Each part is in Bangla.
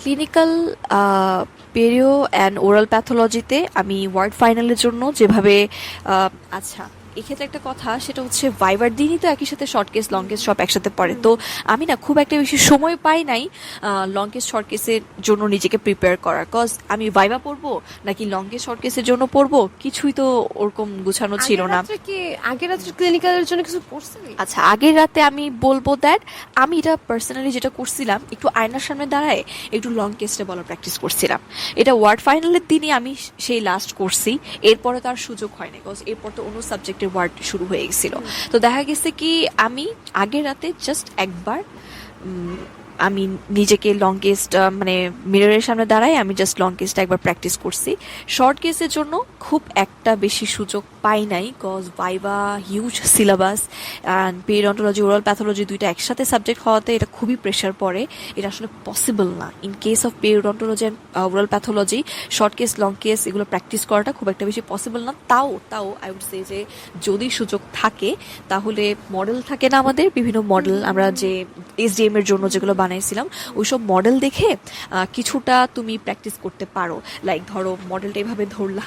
ক্লিনিক্যাল পেরিও অ্যান্ড ওরাল প্যাথোলজিতে আমি ওয়ার্ড ফাইনালের জন্য যেভাবে আচ্ছা এক্ষেত্রে একটা কথা, সেটা হচ্ছে ভাইবার দিনই তো একই সাথে শর্ট কেস লং কেস সব একসাথে পড়ে, তো আমি না খুব একটা বেশি সময় পাই নাই লং কেস শর্ট কেসের জন্য নিজেকে প্রিপেয়ার করার। কজ আমি ভাইবা পড়বো নাকি লং কেস শর্ট কেসের জন্য পড়বো, কিছুই তো ওরকম গুছানো ছিল না। আগের রাত্রে ক্লিনিক্যালের জন্য কিছু পড়ছিলি? আচ্ছা, আগের রাতে আমি বলবো দ্যাট আমি এটা পার্সোনালি যেটা করছিলাম, একটু আয়নার সামনে দাঁড়ায় একটু লং কেসটা বলার প্র্যাকটিস করছিলাম। এটা ওয়ার্ড ফাইনালের দিনই আমি সেই লাস্ট করছি, এরপরে তো আর সুযোগ হয়নি, বিকজ এরপর তো অন্য সাবজেক্টের ওয়ার্ড শুরু হয়ে গেছিল। তো দেখা গেছে কি আমি আগের রাতে জাস্ট একবার আমি নিজেকে লং কেসট মানে মিররের সামনে দাঁড়াই আমি জাস্ট লং কেসটা একবার প্র্যাকটিস করছি। শর্ট কেসের জন্য খুব একটা বেশি সুযোগ পাই নাই, cause viva huge syllabus and periodontology oral pathology দুইটা একসাথে সাবজেক্ট হওয়াতে এটা খুবই প্রেশার পড়ে, এটা আসলে পসিবল না। In case of periodontology and oral pathology short case long case এগুলো প্র্যাকটিস করাটা খুব একটা বেশি পসিবল না। তাও আই উড সে যে যদি সুযোগ থাকে তাহলে মডেল থাকে না আমাদের বিভিন্ন মডেল, আমরা যে এসডিএম এর জন্য যেগুলো বানাইছিলাম ওইসব মডেল দেখে কিছুটা তুমি প্র্যাকটিস করতে পারো। লাইক ধরো মডেলটা এভাবে ধরলা,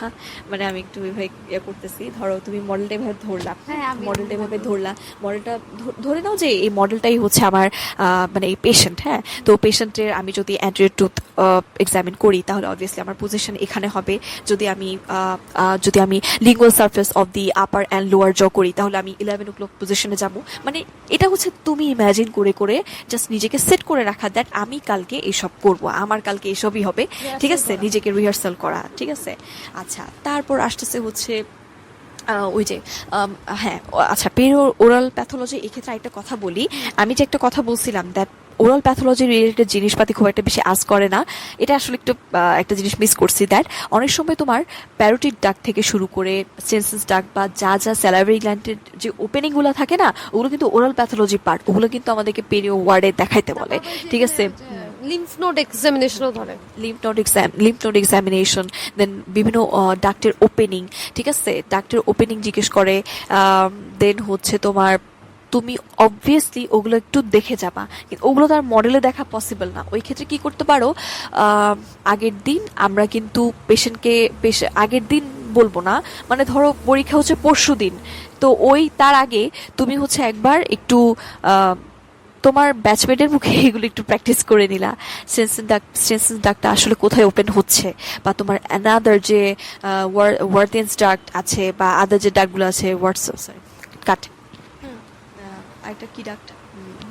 মানে আমি একটু এভাবে করতেছি, ধরো তুমি মডেলটা এভাবে ধরলা, মডেলটা এভাবে ধরলা, মডেলটা ধরে নাও যে এই মডেলটাই হচ্ছে আমার মানে এই পেশেন্ট। হ্যাঁ, তো পেশেন্টের আমি যদি অ্যান্টেরিয়র টুথ এক্সামিন করি তাহলে অবভিয়াসলি আমার পজিশন এখানে হবে। যদি আমি lingual surface of the upper and lower জ করি তাহলে আমি 11 o'clock পজিশনে যাবো। মানে এটা হচ্ছে তুমি ইমাজিন করে জাস্ট নিজেকে সেট করে রাখা দ্যাট আমি কালকে এসব করব, আমার কালকে এসবই হবে, ঠিক আছে, নিজেকে রিহার্সাল করা, ঠিক আছে। আচ্ছা, তারপর আসতেছে হচ্ছে ওই যে হ্যাঁ আচ্ছা পেরিও ওরাল প্যাথোলজি। এক্ষেত্রে একটা কথা বলি, আমি যে একটা কথা বলছিলাম দ্যাট ওরাল প্যাথোলজি রিলেটেড জিনিসপাতি খুব একটা বেশি আজ করে না, এটা আসলে একটু একটা জিনিস মিস করছি, দ্যাট অনেক সময় তোমার প্যারোটিড ডাক থেকে শুরু করে সেন্সেস ডাক বা যা স্যালাইভারি গ্ল্যান্ডের যে ওপেনিংগুলো থাকে না, ওগুলো কিন্তু ওরাল প্যাথোলজি পার্ট, ওগুলো কিন্তু আমাদেরকে পেরিও ওয়ার্ডে দেখাইতে বলে, ঠিক আছে। লিম্ফ নোড এক্সামিনেশনও ধরে, লিম্ফ নোড এক্সামিনেশন, দেন বিভিন্ন ডাক্টের ওপেনিং, ঠিক আছে, ডাক্টের ওপেনিং জিজ্ঞেস করে, দেন হচ্ছে তোমার তুমি অবভিয়াসলি ওগুলো একটু দেখে যাবা, কিন্তু ওগুলো তার মডেলে দেখা পসিবল না। ওই ক্ষেত্রে কি করতে পারো, আগের দিন আমরা কিন্তু পেশেন্টকে আগের দিন বলবো না, মানে ধরো পরীক্ষা হচ্ছে পরশু দিন, তো ওই তার আগে তুমি হচ্ছে একবার একটু তোমার ব্যাচমেটের মুখে এগুলো একটু প্র্যাকটিস করে নিলা, সেন্সেস ডাকটা আসলে কোথায় ওপেন হচ্ছে, বা তোমার অ্যানাদার যে ওয়ার্থেন্স ডাক আছে বা আদার যে ডাকগুলো আছে একটা কি ডাক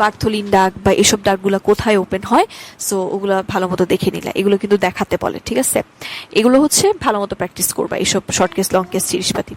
বার্থোলিন ডাক বা এসব ডাকগুলো কোথায় ওপেন হয়, সো ওগুলো ভালো মতো দেখে নিলা, এগুলো কিন্তু দেখাতে বলে, ঠিক আছে। এগুলো হচ্ছে ভালো মতো প্র্যাকটিস করবা এইসব শর্ট কেস লং কেস জিনিসপাতি।